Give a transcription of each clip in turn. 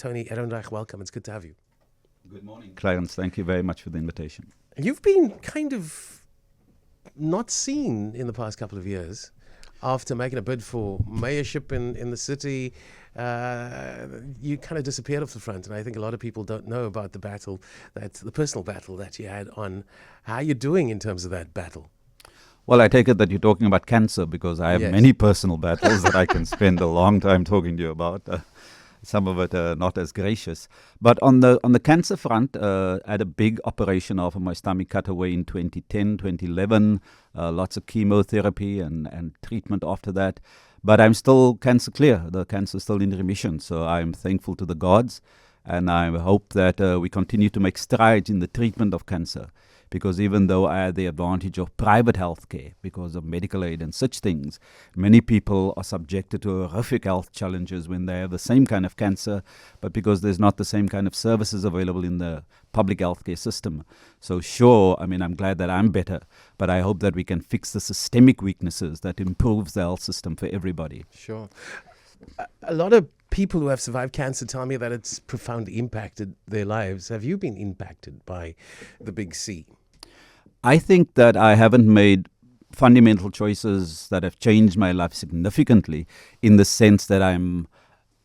Tony Ehrenreich, welcome. It's good to have you. Good morning, Clarence. Thank you very much for the invitation. You've been kind of not seen in the past couple of years. After making a bid for mayorship in the city, you kind of disappeared off the front. And I think a lot of people don't know about the personal battle that you had on. How are you doing in terms of that battle? Well, I take it that you're talking about cancer, because I have many personal battles that I can spend a long time talking to you about. Some of it are not as gracious. But on the cancer front, I had a big operation after my stomach cut away in 2010, 2011. Lots of chemotherapy and treatment after that. But I'm still cancer clear. The cancer is still in remission. So I'm thankful to the gods. And I hope that we continue to make strides in the treatment of cancer. Because even though I had the advantage of private health care because of medical aid and such things, many people are subjected to horrific health challenges when they have the same kind of cancer, but because there's not the same kind of services available in the public healthcare system. So sure, I'm glad that I'm better, but I hope that we can fix the systemic weaknesses that improves the health system for everybody. Sure. A lot of people who have survived cancer tell me that it's profoundly impacted their lives. Have you been impacted by the big C? I think that I haven't made fundamental choices that have changed my life significantly, in the sense that I'm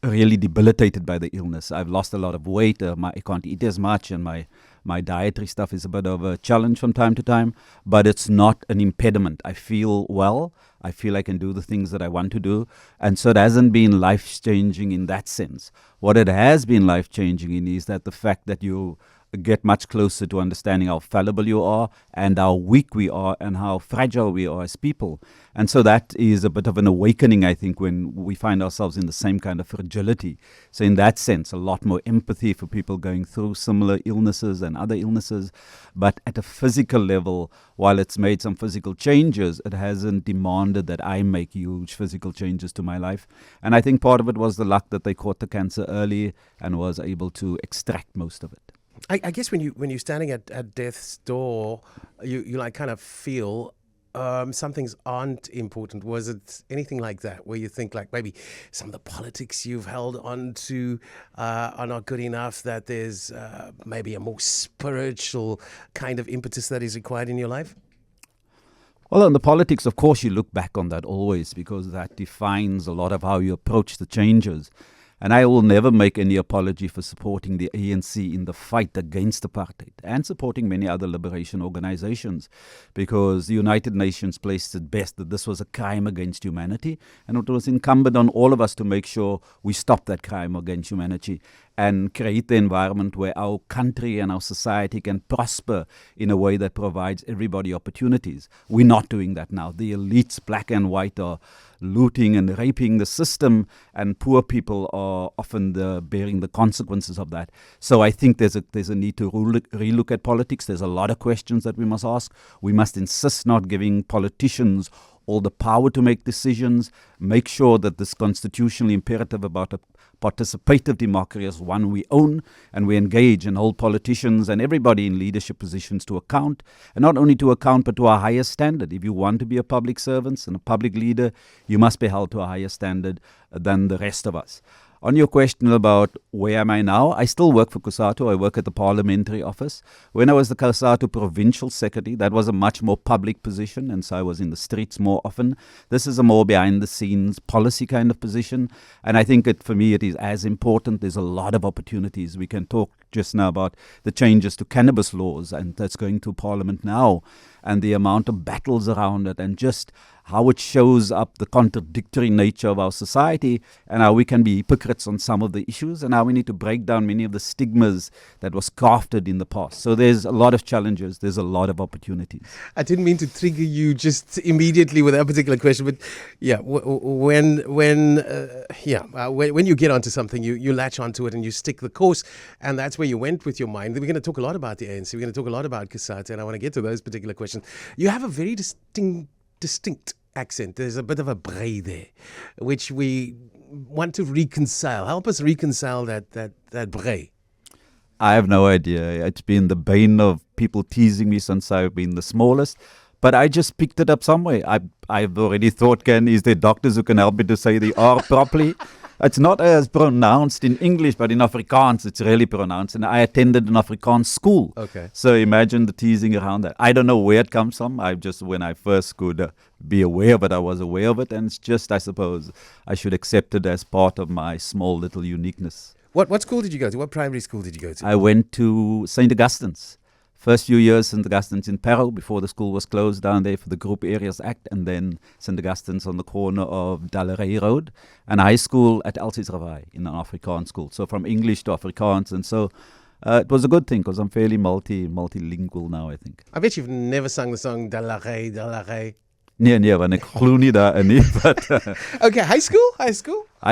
really debilitated by the illness. I've lost a lot of weight. I can't eat as much, and my dietary stuff is a bit of a challenge from time to time, but it's not an impediment. I feel well. I feel I can do the things that I want to do. And so it hasn't been life-changing in that sense. What it has been life-changing in is that the fact that you get much closer to understanding how fallible you are and how weak we are and how fragile we are as people. And so that is a bit of an awakening, I think, when we find ourselves in the same kind of fragility. So in that sense, a lot more empathy for people going through similar illnesses and other illnesses. But at a physical level, while it's made some physical changes, it hasn't demanded that I make huge physical changes to my life. And I think part of it was the luck that they caught the cancer early and was able to extract most of it. I guess when you're standing at death's door, you like kind of feel some things aren't important. Was it anything like that, where you think like maybe some of the politics you've held on to are not good enough, that there's maybe a more spiritual kind of impetus that is required in your life? Well, on the politics, of course, you look back on that always, because that defines a lot of how you approach the changes. And I will never make any apology for supporting the ANC in the fight against apartheid and supporting many other liberation organizations, because the United Nations placed it best that this was a crime against humanity, and it was incumbent on all of us to make sure we stop that crime against humanity and create the environment where our country and our society can prosper in a way that provides everybody opportunities. We're not doing that now. The elites, black and white, are looting and raping the system, and poor people are often bearing the consequences of that. So I think there's a need to relook at politics. There's a lot of questions that we must ask. We must insist not giving politicians all the power to make decisions, make sure that this constitutional imperative about a participative democracy is one we own, and we engage and hold politicians and everybody in leadership positions to account, and not only to account, but to a higher standard. If you want to be a public servant and a public leader, you must be held to a higher standard than the rest of us. On your question about where am I now, I still work for COSATU. I work at the parliamentary office. When I was the COSATU provincial secretary, that was a much more public position, and so I was in the streets more often. This is a more behind-the-scenes policy kind of position, and I think for me it is as important. There's a lot of opportunities. We can talk just now about the changes to cannabis laws, and that's going to Parliament now, and the amount of battles around it, and just how it shows up the contradictory nature of our society, and how we can be hypocrites on some of the issues, and how we need to break down many of the stigmas that was crafted in the past. So there's a lot of challenges. There's a lot of opportunities. I didn't mean to trigger you just immediately with that particular question, but yeah, when you get onto something, you latch onto it and you stick the course, and that's where you went with your mind. We're going to talk a lot about the ANC. We're going to talk a lot about COSATU, and I want to get to those particular questions. You have a very distinct accent. There's a bit of a bray there, which we want to reconcile. Help us reconcile that bray. I have no idea. It's been the bane of people teasing me since I've been the smallest. But I just picked it up somewhere. I've already thought, is there doctors who can help me to say the R properly? It's not as pronounced in English, but in Afrikaans it's really pronounced. And I attended an Afrikaans school. Okay. So imagine the teasing around that. I don't know where it comes from. When I first could be aware of it, I was aware of it. And it's just, I suppose, I should accept it as part of my small little uniqueness. What school did you go to? What primary school did you go to? I went to St. Augustine's. First few years, St. Augustine's in Parow before the school was closed down there for the Group Areas Act, and then St. Augustine's on the corner of Dalleray Road, and high school at Elsies River High in an Afrikaans school. So from English to Afrikaans, and so it was a good thing because I'm fairly multilingual now, I think. I bet you've never sung the song Dalleray, Dalleray. Nee, want ek glo nie daarin nie, but Okay, high school? high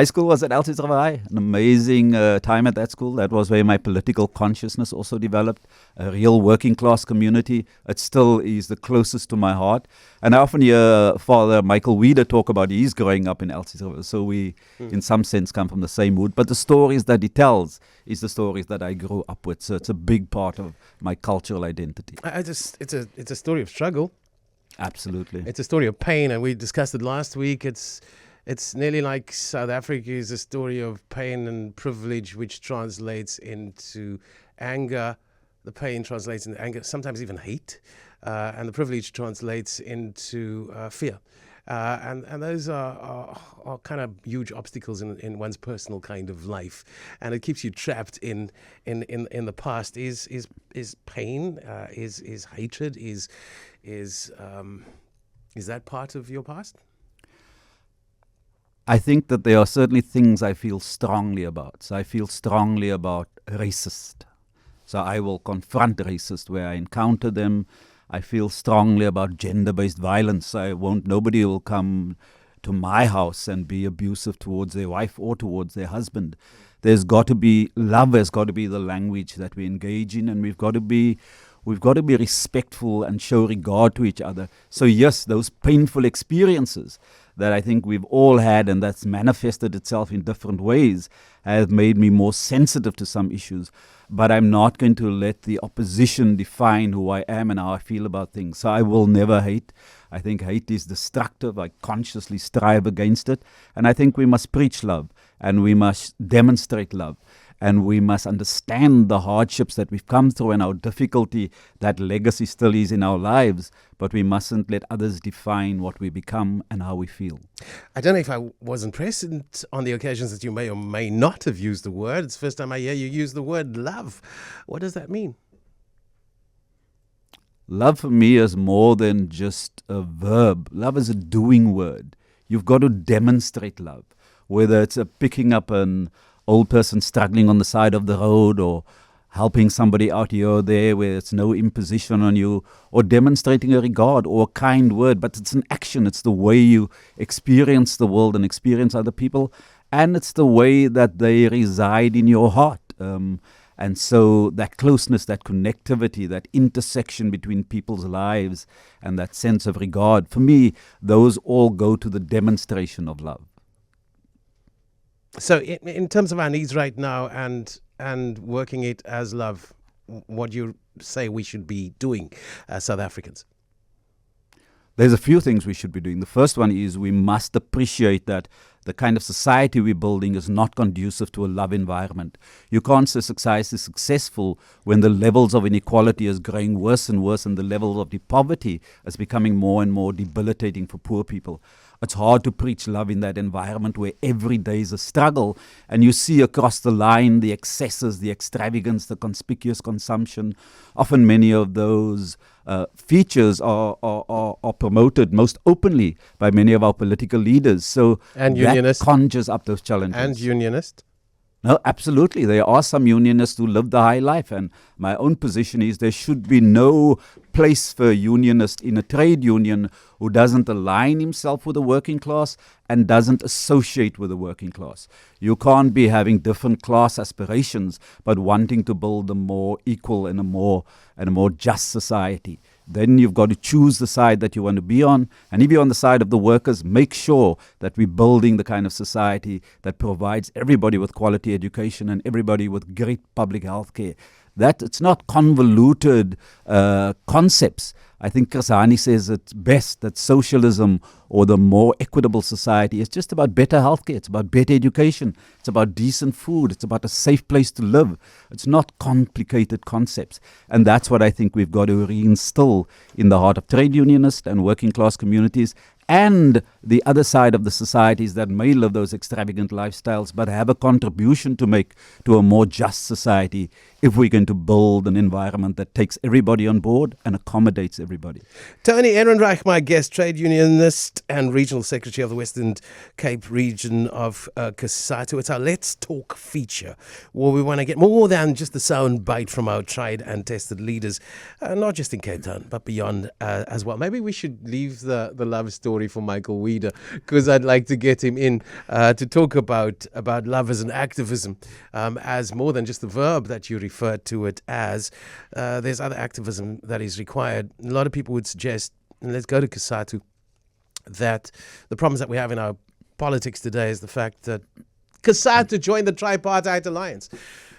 school was at Elsies River High, an amazing time at that school. That was where my political consciousness also developed, a real working class community. It still is the closest to my heart. And I often hear Father Michael Weeder talk about he's growing up in Elsies River. So we, in some sense, come from the same wood. But the stories that he tells is the stories that I grew up with. So it's a big part of my cultural identity. It's a story of struggle. Absolutely. It's a story of pain, and we discussed it last week. It's nearly like South Africa is a story of pain and privilege, which translates into anger. The pain translates into anger, sometimes even hate, and the privilege translates into fear. And those are kind of huge obstacles in one's personal kind of life, and it keeps you trapped in the past. Is pain? Is hatred? Is that part of your past? I think that there are certainly things I feel strongly about. So I feel strongly about racist. So I will confront racist where I encounter them. I feel strongly about gender-based violence. Nobody will come to my house and be abusive towards their wife or towards their husband. Love has got to be the language that we engage in, and we've got to be respectful and show regard to each other. So yes, those painful experiences that I think we've all had and that's manifested itself in different ways have made me more sensitive to some issues. But I'm not going to let the opposition define who I am and how I feel about things. So I will never hate. I think hate is destructive. I consciously strive against it. And I think we must preach love and we must demonstrate love. And we must understand the hardships that we've come through and how difficulty that legacy still is in our lives. But we mustn't let others define what we become and how we feel. I don't know if I wasn't present on the occasions that you may or may not have used the word. It's the first time I hear you use the word love. What does that mean? Love for me is more than just a verb. Love is a doing word. You've got to demonstrate love, whether it's picking up an old person struggling on the side of the road, or helping somebody out here or there where it's no imposition on you, or demonstrating a regard or a kind word. But it's an action. It's the way you experience the world and experience other people, and it's the way that they reside in your heart. And so that closeness, that connectivity, that intersection between people's lives and that sense of regard, for me, those all go to the demonstration of love. So in terms of our needs right now and working it as love, what do you say we should be doing as South Africans? There's a few things we should be doing. The first one is we must appreciate that the kind of society we're building is not conducive to a love environment. You can't say society is successful when the levels of inequality is growing worse and worse and the level of poverty is becoming more and more debilitating for poor people. It's hard to preach love in that environment where every day is a struggle, and you see across the line the excesses, the extravagance, the conspicuous consumption. Often many of those features are promoted most openly by many of our political leaders. So that conjures up those challenges. And unionist? No, absolutely. There are some unionists who live the high life, and my own position is there should be no place for a unionist in a trade union who doesn't align himself with the working class and doesn't associate with the working class. You can't be having different class aspirations but wanting to build a more equal and a more just society. Then you've got to choose the side that you want to be on. And if you're on the side of the workers, make sure that we're building the kind of society that provides everybody with quality education and everybody with great public health care. That it's not convoluted concepts, I think Kasani says it best, that socialism or the more equitable society is just about better healthcare. It's about better education. It's about decent food. It's about a safe place to live. It's not complicated concepts. And that's what I think we've got to reinstill in the heart of trade unionists and working class communities, and the other side of the societies that may live those extravagant lifestyles but have a contribution to make to a more just society if we're going to build an environment that takes everybody on board and accommodates everybody. Tony Ehrenreich, my guest, trade unionist and regional secretary of the Western Cape region of COSATU. It's our Let's Talk feature, where we want to get more than just the sound bite from our tried and tested leaders, not just in Cape Town, but beyond as well. Maybe we should leave the love story for Michael Weeder, because I'd like to get him in to talk about love as an activism, as more than just the verb that you refer to it as. There's other activism that is required. A lot of people would suggest, and let's go to COSATU, that the problems that we have in our politics today is the fact that COSATU joined the tripartite alliance.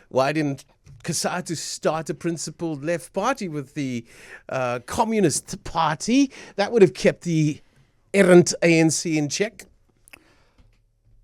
Why didn't COSATU start a principled left party with the Communist Party? That would have kept the errant ANC in check.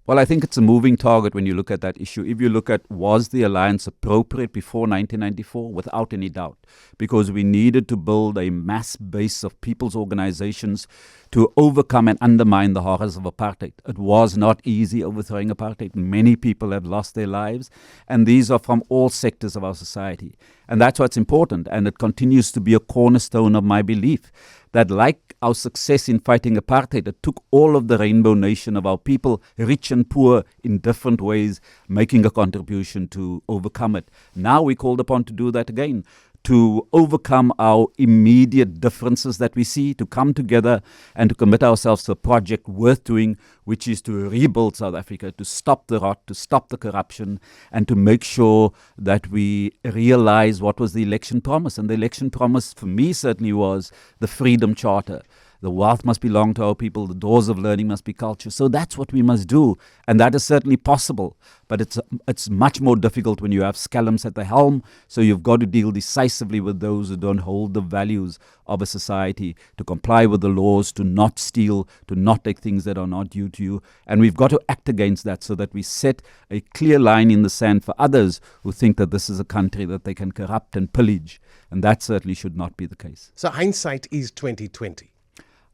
Well, I think it's a moving target when you look at that issue. If you look at, was the alliance appropriate before 1994? Without any doubt, because we needed to build a mass base of people's organizations to overcome and undermine the horrors of apartheid. It was not easy overthrowing apartheid. Many people have lost their lives, and these are from all sectors of our society. And that's what's important, and it continues to be a cornerstone of my belief that, like our success in fighting apartheid, it took all of the rainbow nation of our people, rich and poor, in different ways, making a contribution to overcome it. Now we're called upon to do that again, to overcome our immediate differences that we see, to come together and to commit ourselves to a project worth doing, which is to rebuild South Africa, to stop the rot, to stop the corruption, and to make sure that we realize what was the election promise. And the election promise for me certainly was the Freedom Charter. The wealth must belong to our people. The doors of learning must be culture. So that's what we must do. And that is certainly possible. But it's much more difficult when you have scalums at the helm. So you've got to deal decisively with those who don't hold the values of a society, to comply with the laws, to not steal, to not take things that are not due to you. And we've got to act against that so that we set a clear line in the sand for others who think that this is a country that they can corrupt and pillage. And that certainly should not be the case. So hindsight is 2020.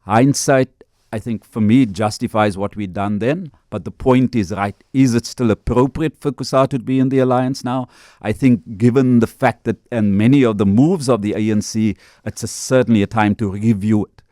Hindsight, I think, for me, justifies what we've done then. But the point is right. Is it still appropriate for COSATU to be in the alliance now? I think given the fact that, and many of the moves of the ANC, it's certainly a time to review it.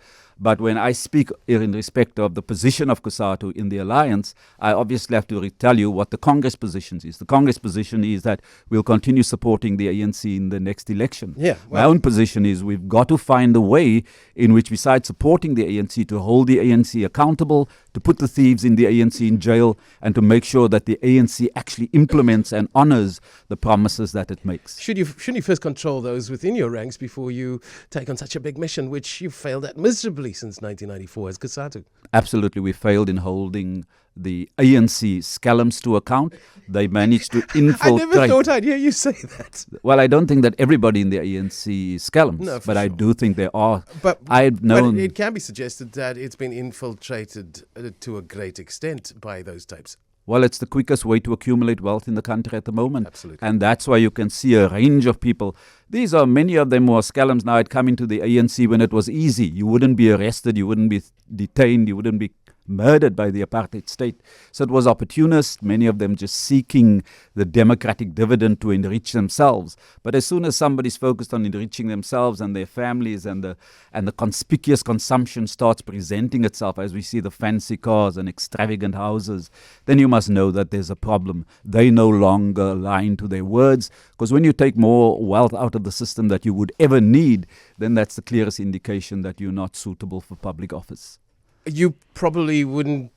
But when I speak in respect of the position of COSATU in the alliance, I obviously have to tell you what the Congress position is. The Congress position is that we'll continue supporting the ANC in the next election. My own position is we've got to find a way in which, besides supporting the ANC, to hold the ANC accountable, to put the thieves in the ANC in jail, and to make sure that the ANC actually implements and honors the promises that it makes. Shouldn't you first control those within your ranks before you take on such a big mission, which you failed at miserably since 1994 as COSATU? Absolutely, we failed in holding the ANC scalums to account. They managed to infiltrate. I never thought I'd hear you say that. Well, I don't think that everybody in the ANC is scalums, no, but sure. I do think there are. But known. It can be suggested that it's been infiltrated to a great extent by those types. Well, it's the quickest way to accumulate wealth in the country at the moment. Absolutely. And that's why you can see a range of people. These are many of them who are scalums now had come into the ANC when it was easy. You wouldn't be arrested, you wouldn't be detained, you wouldn't be murdered by the apartheid state. So it was opportunist, many of them just seeking the democratic dividend to enrich themselves. But as soon as somebody's focused on enriching themselves and their families, and the conspicuous consumption starts presenting itself, as we see the fancy cars and extravagant houses, then you must know that there's a problem. They no longer align to their words, because when you take more wealth out of the system that you would ever need, then that's the clearest indication that you're not suitable for public office. You probably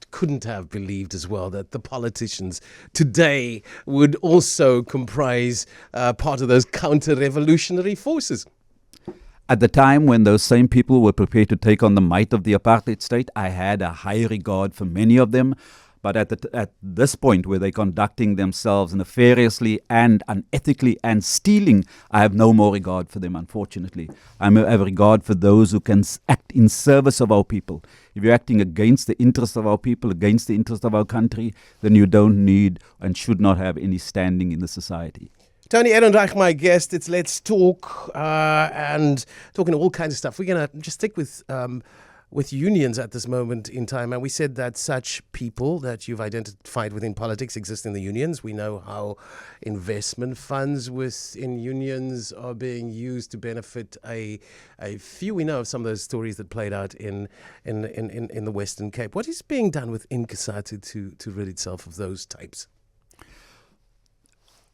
couldn't have believed as well that the politicians today would also comprise part of those counter-revolutionary forces. At the time when those same people were prepared to take on the might of the apartheid state, I had a high regard for many of them. But at this point where they're conducting themselves nefariously and unethically and stealing, I have no more regard for them, unfortunately. I have regard for those who can act in service of our people. If you're acting against the interests of our people, against the interests of our country, then you don't need and should not have any standing in the society. Tony Ehrenreich, my guest. It's Let's Talk, and talking all kinds of stuff. We're going to just stick with unions at this moment in time. And we said that such people that you've identified within politics exist in the unions. We know how investment funds within unions are being used to benefit a few. We know of some of those stories that played out in the Western Cape. What is being done within COSATU to rid itself of those types?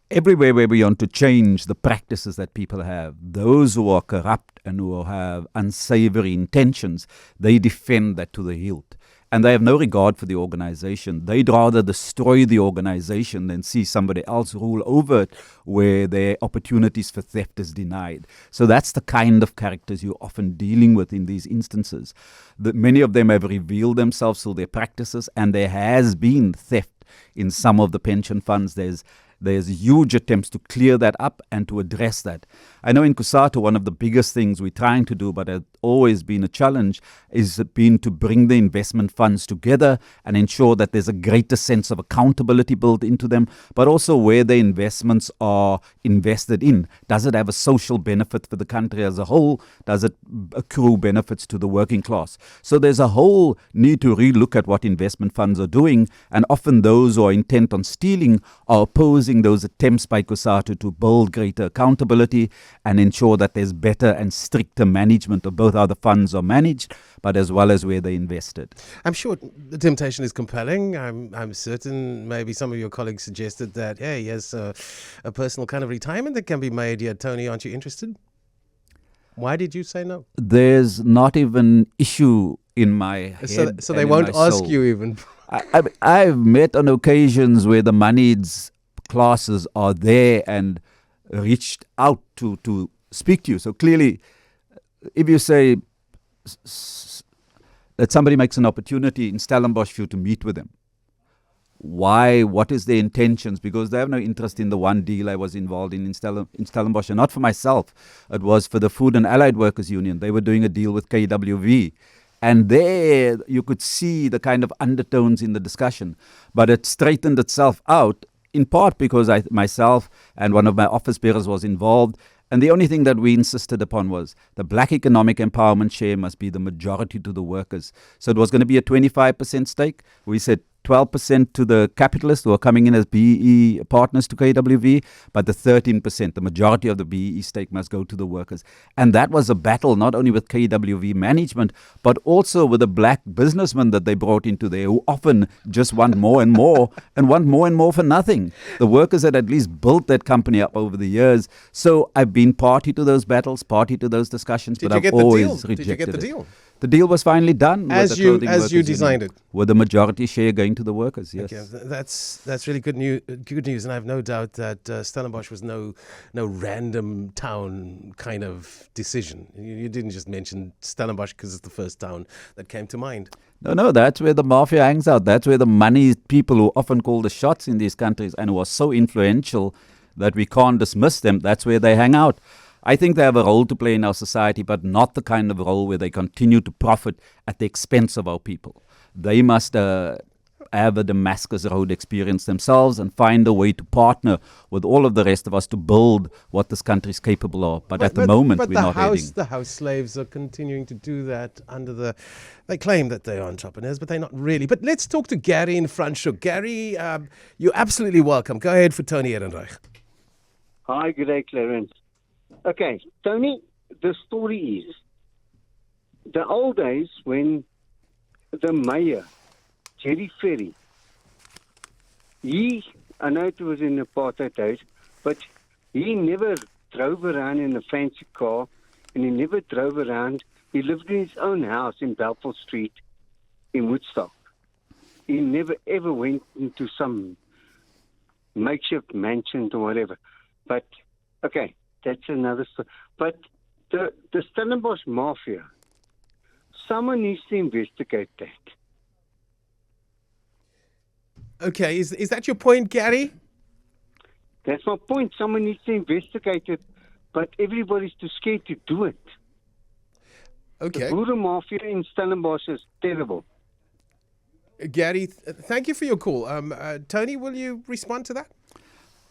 Everywhere where we want to change the practices that people have, those who are corrupt and who have unsavory intentions, they defend that to the hilt. And they have no regard for the organization. They'd rather destroy the organization than see somebody else rule over it where their opportunities for theft is denied. So that's the kind of characters you're often dealing with in these instances. Many of them have revealed themselves through their practices, and there has been theft in some of the pension funds. There's huge attempts to clear that up and to address that. I know in COSATU, one of the biggest things we're trying to do, but has always been a challenge, is been to bring the investment funds together and ensure that there's a greater sense of accountability built into them, but also where the investments are invested in. Does it have a social benefit for the country as a whole? Does it accrue benefits to the working class? So there's a whole need to relook at what investment funds are doing, and often those who are intent on stealing are opposing those attempts by COSATU to build greater accountability and ensure that there's better and stricter management of both how the funds are managed, but as well as where they're invested. I'm sure the temptation is compelling. I'm certain maybe some of your colleagues suggested that, hey, yes, a personal kind of retirement that can be made here. Tony, aren't you interested? Why did you say no? There's not even issue in my head. So they won't ask you even. I've met on occasions where the moneyed classes are there and reached out to speak to you. So clearly, if you say that somebody makes an opportunity in Stellenbosch for you to meet with them, why? What is their intentions? Because they have no interest in the one deal I was involved in Stellenbosch, and not for myself. It was for the Food and Allied Workers Union. They were doing a deal with KWV. And there you could see the kind of undertones in the discussion. But it straightened itself out, in part because myself and one of my office bearers was involved. And the only thing that we insisted upon was the black economic empowerment share must be the majority to the workers. So it was going to be a 25% stake. We said 12% to the capitalists who are coming in as BEE partners to KWV, but the 13%, the majority of the BEE stake must go to the workers. And that was a battle not only with KWV management, but also with the black businessmen that they brought into there who often just want more and more and want more and more for nothing. The workers had at least built that company up over the years. So I've been party to those battles, party to those discussions, but I've always rejected it. Did you get the deal? The deal was finally done as you designed it, with the majority share going to the workers. Yes, okay, that's really good news, and I have no doubt that Stellenbosch was no random town kind of decision. You didn't just mention Stellenbosch because it's the first town that came to mind. No, that's where the mafia hangs out. That's where the money people who often call the shots in these countries and who are so influential that we can't dismiss them. That's where they hang out. I think they have a role to play in our society, but not the kind of role where they continue to profit at the expense of our people. They must have a Damascus Road experience themselves and find a way to partner with all of the rest of us to build what this country is capable of. But at the moment, we're not heading. The house slaves are continuing to do that under they claim that they are entrepreneurs, but they're not really. But let's talk to Gary in Franschhoek. Gary, you're absolutely welcome. Go ahead for Tony Ehrenreich. Hi, good day, Clarence. Okay, Tony, the story is the old days when the mayor, Jerry Ferry, I know it was in apartheid days, but he never drove around in a fancy car, and he never drove around. He lived in his own house in Balfour Street in Woodstock. He never ever went into some makeshift mansion or whatever. But, okay. That's another story. But the Stellenbosch Mafia, someone needs to investigate that. Okay, is that your point, Gary? That's my point. Someone needs to investigate it, but everybody's too scared to do it. Okay. The Boere Mafia in Stellenbosch is terrible. Gary, thank you for your call. Tony, will you respond to that?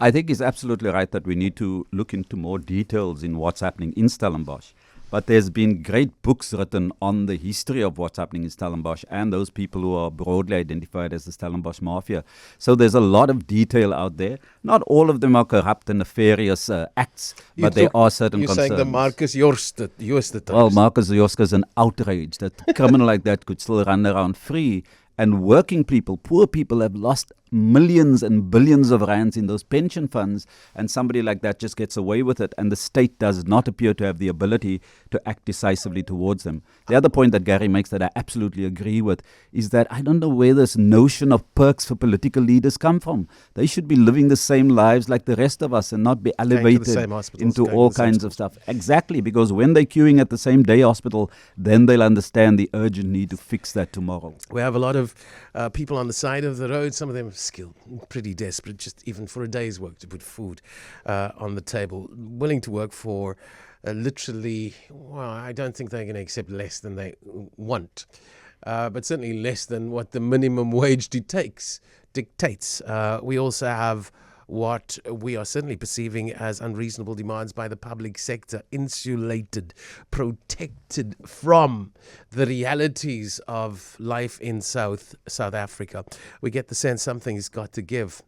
I think he's absolutely right that we need to look into more details in what's happening in Stellenbosch. But there's been great books written on the history of what's happening in Stellenbosch and those people who are broadly identified as the Stellenbosch Mafia. So there's a lot of detail out there. Not all of them are corrupt and nefarious acts, but there are certain you're concerns. You're saying the Marcus Jooste Well, Marcus Jooste is an outrage that a criminal like that could still run around free. And working people, poor people, have lost millions and billions of rands in those pension funds, and somebody like that just gets away with it, and the state does not appear to have the ability to act decisively towards them. The other point that Gary makes that I absolutely agree with is that I don't know where this notion of perks for political leaders come from. They should be living the same lives like the rest of us and not be elevated into all kinds of stuff. Exactly, because when they're queuing at the same day hospital, then they'll understand the urgent need to fix that tomorrow. We have a lot of people on the side of the road, some of them skilled, pretty desperate, just even for a day's work to put food on the table, willing to work for literally, well, I don't think they're going to accept less than they want, but certainly less than what the minimum wage dictates. We also have what we are certainly perceiving as unreasonable demands by the public sector, insulated, protected from the realities of life in South Africa. We get the sense something's got to give.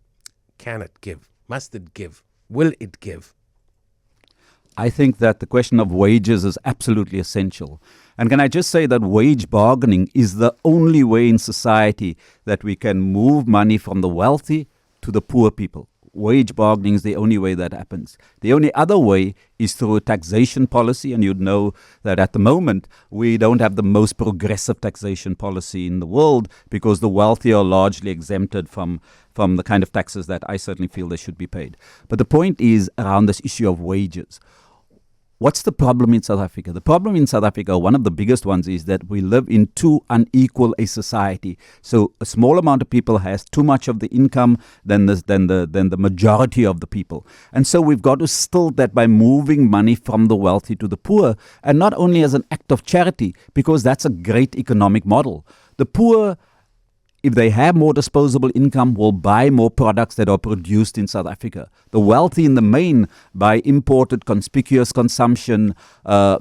Can it give? Must it give? Will it give? I think that the question of wages is absolutely essential. And can I just say that wage bargaining is the only way in society that we can move money from the wealthy to the poor people. Wage bargaining is the only way that happens. The only other way is through a taxation policy, and you'd know that at the moment we don't have the most progressive taxation policy in the world because the wealthy are largely exempted from the kind of taxes that I certainly feel they should be paid. But the point is around this issue of wages. What's the problem in South Africa? The problem in South Africa, one of the biggest ones, is that we live in too unequal a society. So a small amount of people has too much of the income than the majority of the people. And so we've got to still that by moving money from the wealthy to the poor, and not only as an act of charity, because that's a great economic model. The poor, if they have more disposable income, will buy more products that are produced in South Africa. The wealthy in the main buy imported conspicuous consumption,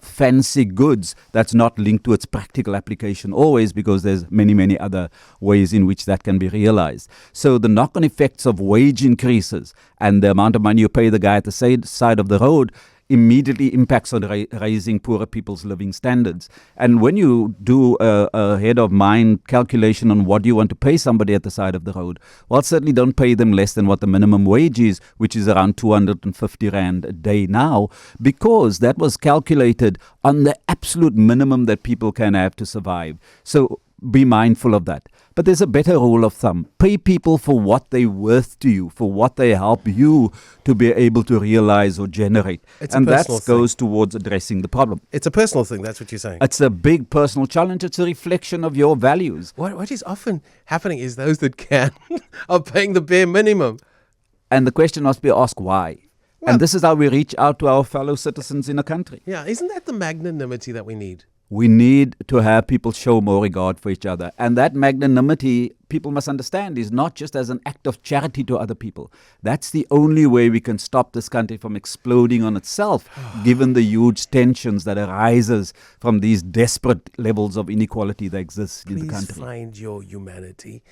fancy goods that's not linked to its practical application always, because there's many, many other ways in which that can be realized. So the knock-on effects of wage increases and the amount of money you pay the guy at the side of the road immediately impacts on raising poorer people's living standards. And when you do a head-of-mind calculation on what you want to pay somebody at the side of the road, well, certainly don't pay them less than what the minimum wage is, which is around 250 Rand a day now, because that was calculated on the absolute minimum that people can have to survive. So be mindful of that. But there's a better rule of thumb. Pay people for what they're worth to you, for what they help you to be able to realize or generate. And that goes towards addressing the problem. It's a personal thing, that's what you're saying. It's a big personal challenge. It's a reflection of your values. What is often happening is those that can are paying the bare minimum. And the question must be asked, why? Well, and this is how we reach out to our fellow citizens in a country. Yeah, isn't that the magnanimity that we need? We need to have people show more regard for each other. And that magnanimity, people must understand, is not just as an act of charity to other people. That's the only way we can stop this country from exploding on itself, given the huge tensions that arises from these desperate levels of inequality that exist in the country. Please find your humanity,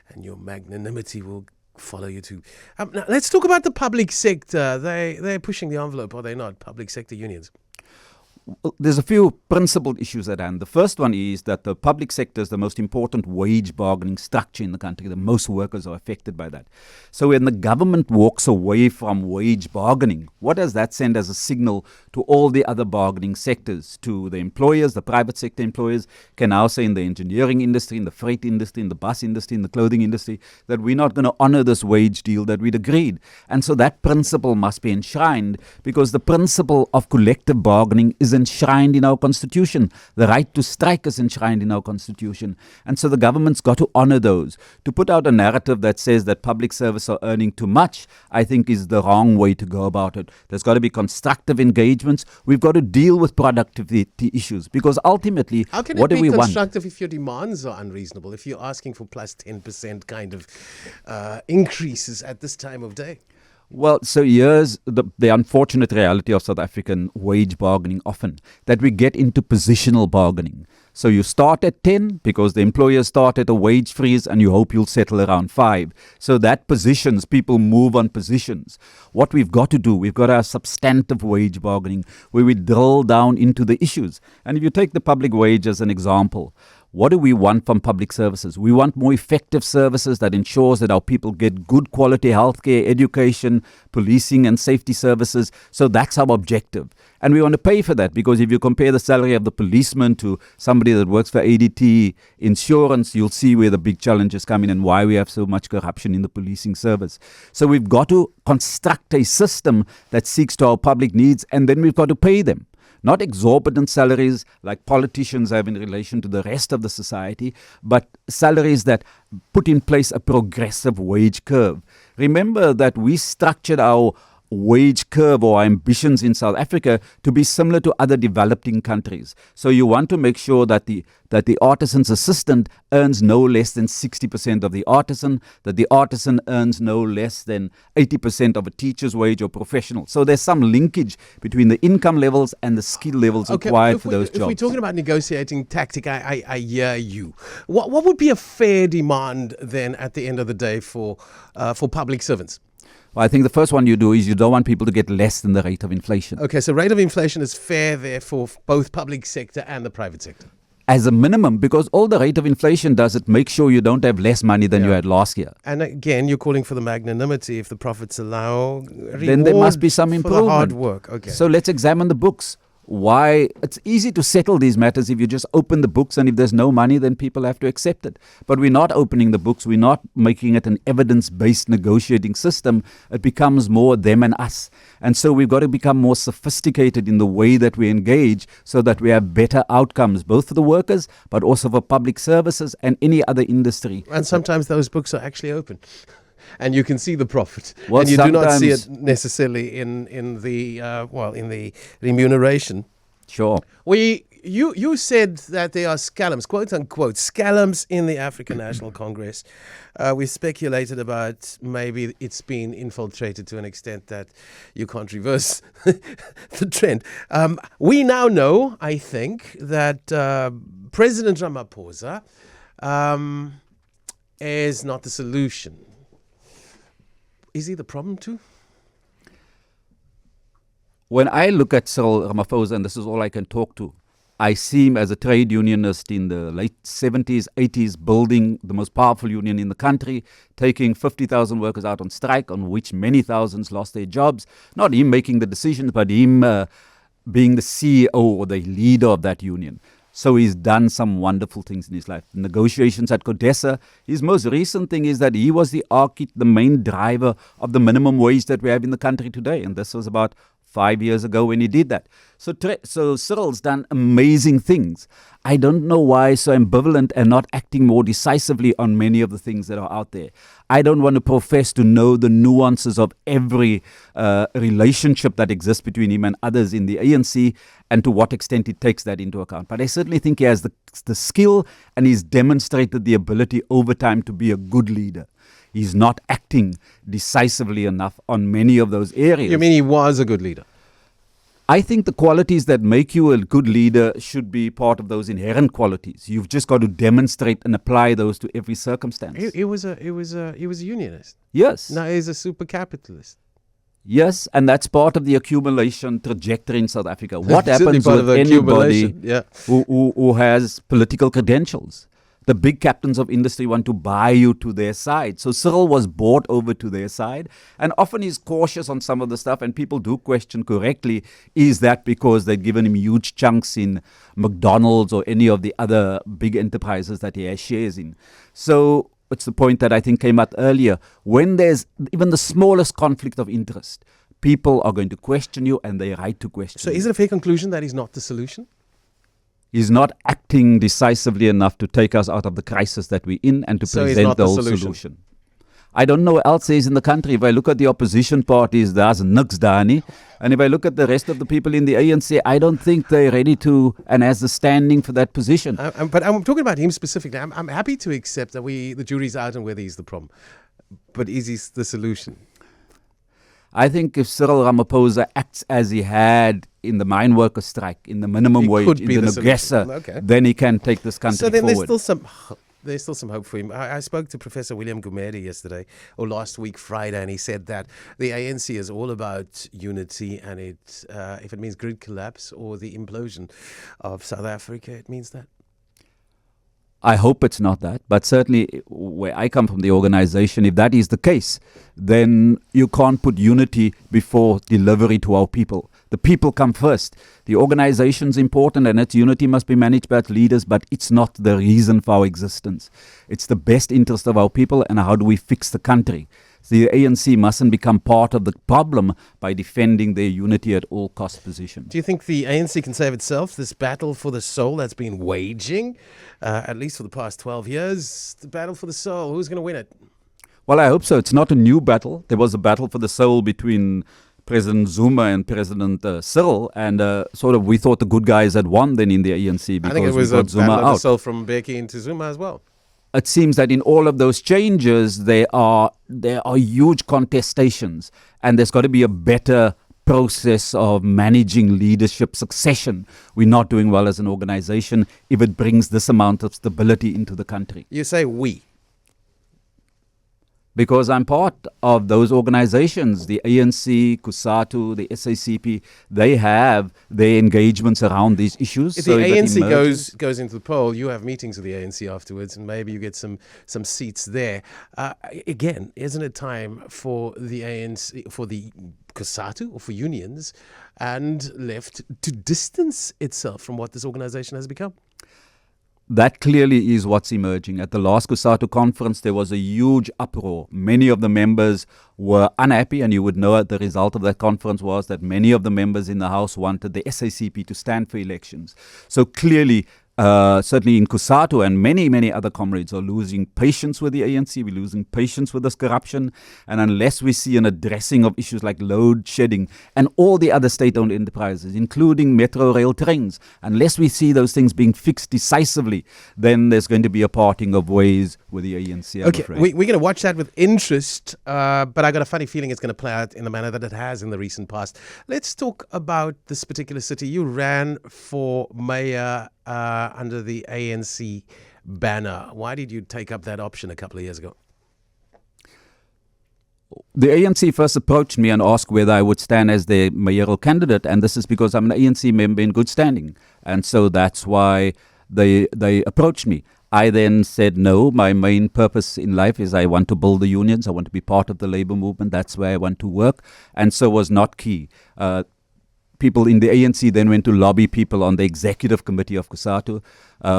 and your magnanimity will follow you too. Now let's talk about the public sector. They're pushing the envelope, are they not? Public sector unions. There's a few principled issues at hand. The first one is that the public sector is the most important wage bargaining structure in the country. The most workers are affected by that. So when the government walks away from wage bargaining, what does that send as a signal to all the other bargaining sectors? To the employers, the private sector employers can now say in the engineering industry, in the freight industry, in the bus industry, in the clothing industry, that we're not going to honor this wage deal that we'd agreed. And so that principle must be enshrined, because the principle of collective bargaining is enshrined in our constitution. The right to strike is enshrined in our constitution. And so the government's got to honor those. To put out a narrative that says that public service are earning too much, I think is the wrong way to go about it. There's got to be constructive engagements. We've got to deal with productivity issues, because ultimately, how can what it do be we want? constructive if your demands are unreasonable, if you're asking for plus 10% kind of increases at this time of day? Well, so here's the unfortunate reality of South African wage bargaining often, that we get into positional bargaining. So you start at 10 because the employer start at a wage freeze and you hope you'll settle around 5. So that positions, people move on positions. What we've got to do, we've got to have substantive wage bargaining where we drill down into the issues. And if you take the public wage as an example, what do we want from public services? We want more effective services that ensures that our people get good quality healthcare, education, policing and safety services. So that's our objective. And we want to pay for that, because if you compare the salary of the policeman to somebody that works for ADT Insurance, you'll see where the big challenges come in and why we have so much corruption in the policing service. So we've got to construct a system that seeks to our public needs, and then we've got to pay them. Not exorbitant salaries like politicians have in relation to the rest of the society, but salaries that put in place a progressive wage curve. Remember that we structured our wage curve or our ambitions in South Africa to be similar to other developing countries. So you want to make sure that the artisan's assistant earns no less than 60% of the artisan, that the artisan earns no less than 80% of a teacher's wage or professional. So there's some linkage between the income levels and the skill levels required for those jobs. If we're talking about negotiating tactic, I hear you. What would be a fair demand then at the end of the day for public servants? Well, I think the first one you do is you don't want people to get less than the rate of inflation. Okay, so rate of inflation is fair there for both public sector and the private sector. As a minimum, because all the rate of inflation does, it makes sure you don't have less money than you had last year. And again, you're calling for the magnanimity. If the profits allow, then there must be some improvement. For the hard work. Okay. So let's examine the books. Why? It's easy to settle these matters if you just open the books, and if there's no money, then people have to accept it. But we're not opening the books. We're not making it an evidence-based negotiating system. It becomes more them and us. And so we've got to become more sophisticated in the way that we engage so that we have better outcomes, both for the workers, but also for public services and any other industry. And sometimes those books are actually open. And you can see the profit, and you do not see it necessarily in the remuneration. Sure. You said that there are scalums, quote unquote, scalums in the African National Congress. We speculated about maybe it's been infiltrated to an extent that you can't reverse the trend. We now know, I think, that President Ramaphosa is not the solution. Is he the problem too? When I look at Cyril Ramaphosa, and this is all I can talk to, I see him as a trade unionist in the late 70s, 80s, building the most powerful union in the country, taking 50,000 workers out on strike, on which many thousands lost their jobs. Not him making the decisions, but him being the CEO or the leader of that union. So he's done some wonderful things in his life. Negotiations at CODESA. His most recent thing is that he was the main driver of the minimum wage that we have in the country today. And this was about 5 years ago when he did that. So Cyril's done amazing things. I don't know why so ambivalent and not acting more decisively on many of the things that are out there. I don't want to profess to know the nuances of every relationship that exists between him and others in the ANC and to what extent he takes that into account. But I certainly think he has the skill, and he's demonstrated the ability over time to be a good leader. He's not acting decisively enough on many of those areas. You mean he was a good leader? I think the qualities that make you a good leader should be part of those inherent qualities. You've just got to demonstrate and apply those to every circumstance. He was a unionist. Yes. Now he's a super capitalist. Yes, and that's part of the accumulation trajectory in South Africa. What happens with anybody who has political credentials? The big captains of industry want to buy you to their side. So Cyril was bought over to their side, and often he's cautious on some of the stuff, and people do question correctly, is that because they've given him huge chunks in McDonald's or any of the other big enterprises that he has shares in? So it's the point that I think came out earlier. When there's even the smallest conflict of interest people are going to question you, and they're right to question So you. is it a fair conclusion that he's not the solution? He's not acting decisively enough to take us out of the crisis that we're in and to So he's present not the the whole solution. solution. I don't know what else is in the country. If I look at the opposition parties, there's niks daar nie. And if I look at the rest of the people in the ANC, I don't think they're ready to and has the standing for that position. But I'm talking about him specifically. I'm happy to accept that the jury's out on whether he's the problem. But is he the solution? I think if Cyril Ramaphosa acts as he had in the mine worker strike, in the minimum He wage, could in be the the Nogessa, solution. Okay. then he can take this country So then forward. there's still some hope for him. I spoke to Professor William Gumede yesterday, or last week, Friday, and he said that the ANC is all about unity, and if it means grid collapse or the implosion of South Africa, it means that. I hope it's not that, but certainly where I come from, the organization, if that is the case, then you can't put unity before delivery to our people. The people come first. The organization's important and its unity must be managed by its leaders, but it's not the reason for our existence. It's the best interest of our people, and how do we fix the country? The ANC mustn't become part of the problem by defending their unity at all cost position. Do you think the ANC can save itself? This battle for the soul that's been waging, at least for the past 12 years, the battle for the soul, who's going to win it? Well, I hope so. It's not a new battle. There was a battle for the soul between President Zuma and President Cyril, and we thought the good guys had won then in the ANC because I think it was we a got Zuma battle of the out. soul from Mbeki into Zuma as well. It seems that in all of those changes, there are huge contestations, and there's got to be a better process of managing leadership succession. We're not doing well as an organization if it brings this amount of stability into the country. You say we. Because I'm part of those organizations, the ANC, COSATU, the SACP, they have their engagements around these issues. If so the that ANC emerges- goes into the poll, you have meetings with the ANC afterwards, and maybe you get some seats there. Again, isn't it time for the ANC, for the COSATU, or for unions and left to distance itself from what this organization has become? That clearly is what's emerging. At the last COSATU conference, there was a huge uproar. Many of the members were unhappy, and you would know the result of that conference was that many of the members in the House wanted the SACP to stand for elections. So clearly, certainly in COSATU and many, many other comrades are losing patience with the ANC. We're losing patience with this corruption. And unless we see an addressing of issues like load shedding and all the other state-owned enterprises, including metro rail trains, unless we see those things being fixed decisively, then there's going to be a parting of ways with the ANC, I'm Okay, afraid. we're going to watch that with interest, but I got a funny feeling it's going to play out in the manner that it has in the recent past. Let's talk about this particular city. You ran for mayor under the ANC banner. Why did you take up that option a couple of years ago? The ANC first approached me and asked whether I would stand as their mayoral candidate, and this is because I'm an ANC member in good standing. And so that's why they approached me. I then said no. My main purpose in life is I want to build the unions. I want to be part of the labor movement. That's where I want to work. And so was not key. People in the ANC then went to lobby people on the executive committee of COSATU.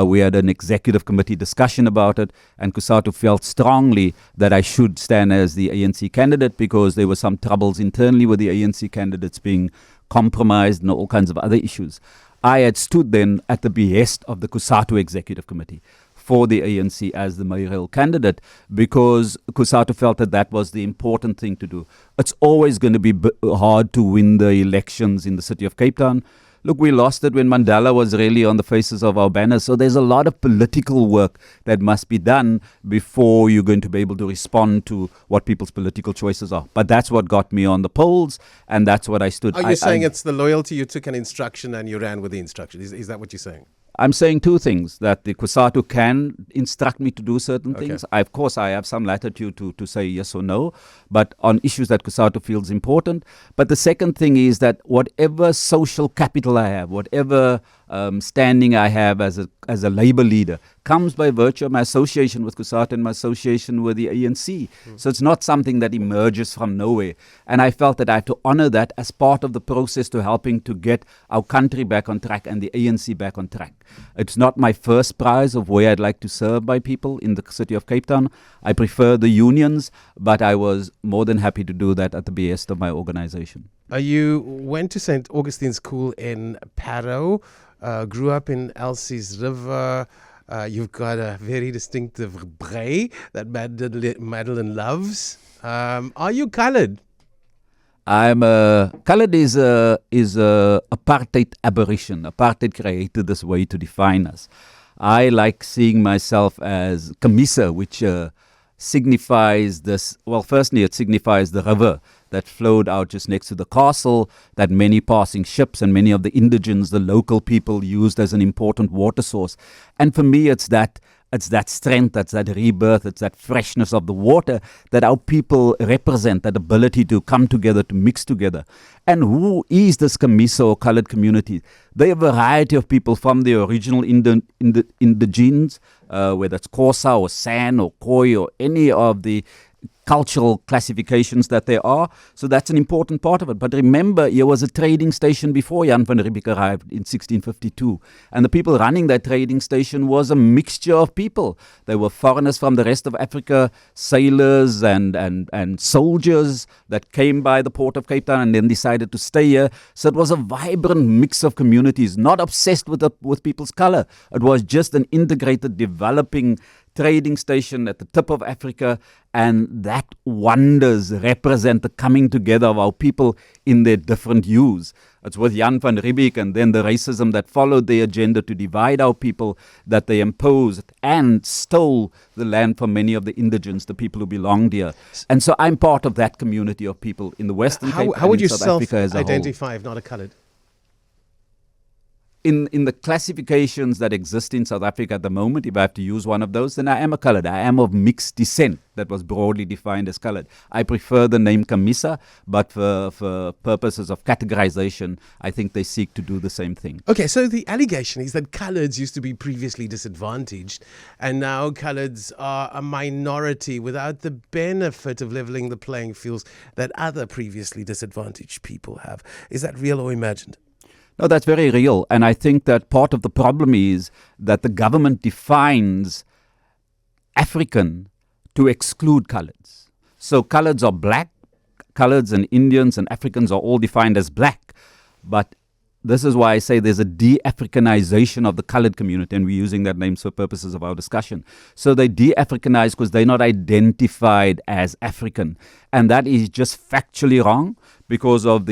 We had an executive committee discussion about it, and COSATU felt strongly that I should stand as the ANC candidate because there were some troubles internally with the ANC candidates being compromised and all kinds of other issues. I had stood then at the behest of the COSATU executive committee for the ANC as the mayoral candidate because COSATU felt that was the important thing to do. It's always going to be hard to win the elections in the city of Cape Town. Look, we lost it when Mandela was really on the faces of our banners. So there's a lot of political work that must be done before you're going to be able to respond to what people's political choices are. But that's what got me on the polls, and that's what I stood. Are you saying it's the loyalty, you took an instruction and you ran with the instruction? Is that what you're saying? I'm saying two things, that the COSATU can instruct me to do certain things. Of course, I have some latitude to say yes or no, but on issues that COSATU feels important. But the second thing is that whatever social capital I have, whatever standing I have as a labor leader, comes by virtue of my association with COSATU and my association with the ANC. So it's not something that emerges from nowhere. And I felt that I had to honor that as part of the process to helping to get our country back on track and the ANC back on track. It's not my first prize of where I'd like to serve by people in the city of Cape Town. I prefer the unions, but I was more than happy to do that at the behest of my organization. You went to St. Augustine's School in Parow, grew up in Elsies River. You've got a very distinctive braid that Madeline loves. Are you colored? I'm colored is a apartheid aberration. Apartheid created this way to define us. I like seeing myself as Camisa, which signifies this. Well, firstly, it signifies the river that flowed out just next to the castle, that many passing ships and many of the indigents, the local people, used as an important water source. And for me, it's that strength, that's that rebirth, it's that freshness of the water that our people represent, that ability to come together, to mix together. And who is this Camisa or colored community? They're a variety of people from the original indigenes, whether it's Xhosa or San or Khoi or any of the cultural classifications that there are. So that's an important part of it. But remember, here was a trading station before Jan van Riebeeck arrived in 1652. And the people running that trading station was a mixture of people. They were foreigners from the rest of Africa, sailors and soldiers that came by the port of Cape Town and then decided to stay here. So it was a vibrant mix of communities, not obsessed with people's color. It was just an integrated, developing trading station at the tip of Africa, and that wonders represent the coming together of our people in their different hues. It's with Jan van Riebeeck and then the racism that followed the agenda to divide our people that they imposed and stole the land from many of the indigents, the people who belonged here. And so I'm part of that community of people in the Western Cape How would you South Africa as a whole. self-identify if not a colored? In the classifications that exist in South Africa at the moment, if I have to use one of those, then I am a colored. I am of mixed descent that was broadly defined as colored. I prefer the name Camisa, but for purposes of categorization, I think they seek to do the same thing. Okay, so the allegation is that coloreds used to be previously disadvantaged, and now coloreds are a minority without the benefit of leveling the playing fields that other previously disadvantaged people have. Is that real or imagined? No, that's very real. And I think that part of the problem is that the government defines African to exclude coloreds. So coloreds are black, coloreds and Indians and Africans are all defined as black. But this is why I say there's a de-Africanization of the colored community, and we're using that name for purposes of our discussion. So they de-Africanize because they're not identified as African. And that is just factually wrong because of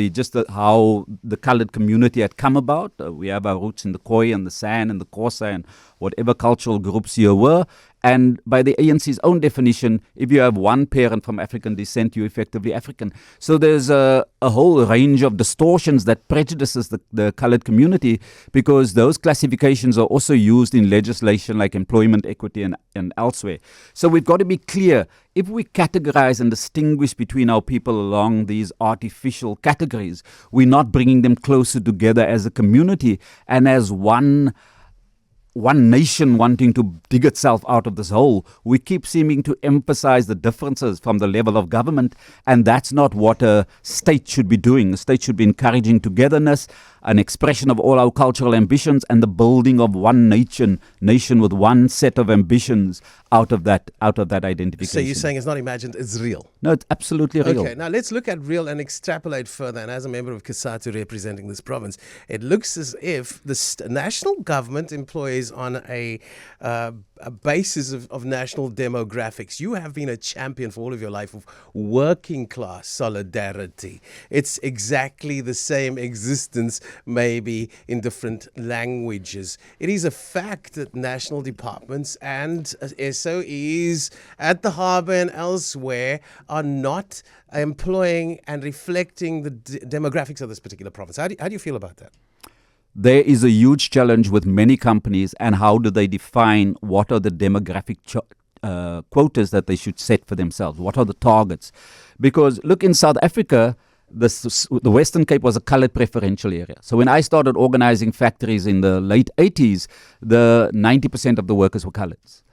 how the colored community had come about. We have our roots in the Khoi and the San and the Xhosa and whatever cultural groups here were. And by the ANC's own definition, if you have one parent from African descent, you're effectively African. So there's a whole range of distortions that prejudices the colored community because those classifications are also used in legislation like employment equity and elsewhere. So we've got to be clear. If we categorize and distinguish between our people along these artificial categories, we're not bringing them closer together as a community and as one nation wanting to dig itself out of this hole. We keep seeming to emphasize the differences from the level of government, and that's not what a state should be doing. A state should be encouraging togetherness, an expression of all our cultural ambitions, and the building of one nation with one set of ambitions out of that identification. So you're saying it's not imagined, it's real? No, it's absolutely real. Okay, now let's look at real and extrapolate further. And as a member of COSATU representing this province, it looks as if the national government employs on a basis of national demographics. You have been a champion for all of your life of working class solidarity. It's exactly the same existence, maybe in different languages. It is a fact that national departments and SOEs at the harbour and elsewhere are not employing and reflecting the demographics of this particular province. How do you feel about that? There is a huge challenge with many companies, and how do they define what are the demographic quotas that they should set for themselves? What are the targets? Because look, in South Africa, the Western Cape was a coloured preferential area. So when I started organising factories in the late 80s, the 90% of the workers were coloureds.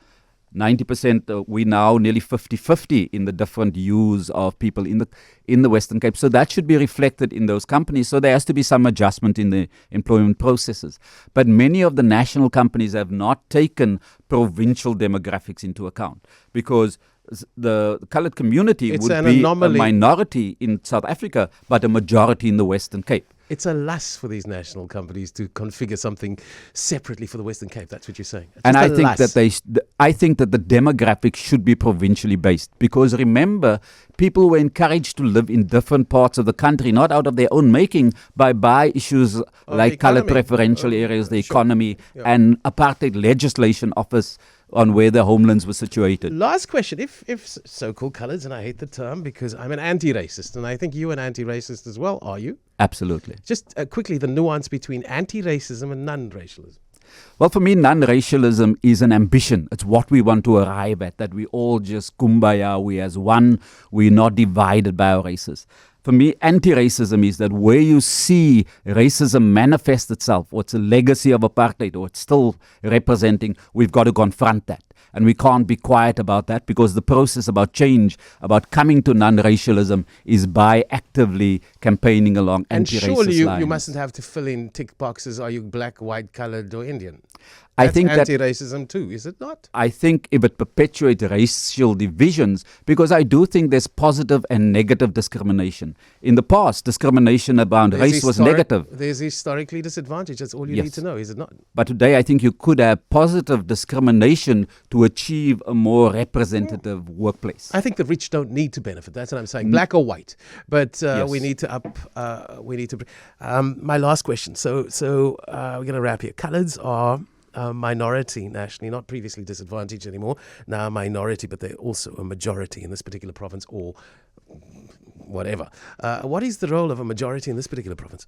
90%, we now nearly 50-50 in the different hues of people in the Western Cape. So that should be reflected in those companies. So there has to be some adjustment in the employment processes. But many of the national companies have not taken provincial demographics into account because the coloured community It's would an be anomaly. a minority in South Africa, but a majority in the Western Cape. It's a lust for these national companies to configure something separately for the Western Cape. That's what you're saying. It's And just I a think lust. that I think that the demographics should be provincially based, because remember, people were encouraged to live in different parts of the country, not out of their own making, by issues like coloured economy. preferential areas, the Sure. economy, Yeah. and apartheid legislation office on where the homelands were situated. Last question. If so-called coloureds, and I hate the term because I'm an anti-racist, and I think you're an anti-racist as well, are you? Absolutely. Just quickly, the nuance between anti-racism and non-racialism. Well, for me, non-racialism is an ambition. It's what we want to arrive at, that we all just kumbaya, we as one, we're not divided by our races. For me, anti-racism is that where you see racism manifest itself, or it's a legacy of apartheid, or it's still representing, we've got to confront that. And we can't be quiet about that, because the process about change, about coming to non-racialism, is by actively campaigning along And anti-racist surely you lines. mustn't have to fill in tick boxes, are you black, white, coloured or Indian? I That's think that anti-racism too, is it not? I think if it perpetuates racial divisions, because I do think there's positive and negative discrimination. In the past, discrimination around race was negative. There's historically disadvantage. That's all you Yes. need to know, is it not? But today, I think you could have positive discrimination to achieve a more representative workplace. I think the rich don't need to benefit. That's what I'm saying, black or white. But Yes. we need to my last question. So we're going to wrap here. Coloureds are a minority nationally, not previously disadvantaged anymore, now a minority, but they're also a majority in this particular province or whatever. What is the role of a majority in this particular province?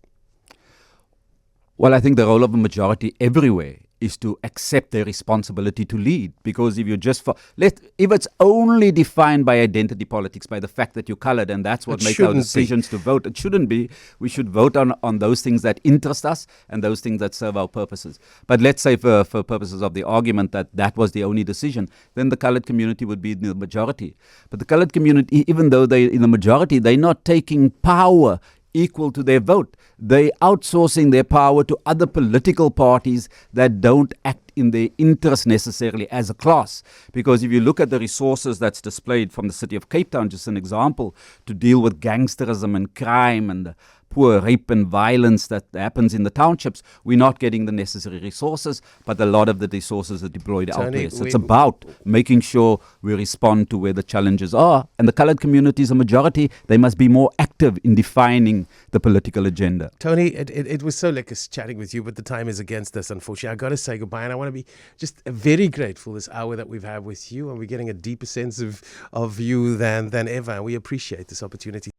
Well, I think the role of a majority everywhere is to accept their responsibility to lead. Because if you're just if it's only defined by identity politics, by the fact that you're coloured, and that's what It makes our shouldn't be. decisions to vote, it shouldn't be. We should vote on those things that interest us and those things that serve our purposes. But let's say for purposes of the argument that was the only decision, then the coloured community would be in the majority. But the coloured community, even though they're in the majority, they're not taking power equal to their vote. They outsourcing their power to other political parties that don't act in their interest necessarily as a class. Because if you look at the resources that's displayed from the city of Cape Town, just an example, to deal with gangsterism and crime and the poor rape and violence that happens in the townships, we're not getting the necessary resources, but a lot of the resources are deployed elsewhere. So it's about making sure we respond to where the challenges are. And the coloured community is a majority. They must be more active in defining the political agenda. Tony, it was so lekker chatting with you, but the time is against us, unfortunately. I've got to say goodbye, and I want to be just very grateful this hour that we've had with you, and we're getting a deeper sense of you than ever, and we appreciate this opportunity.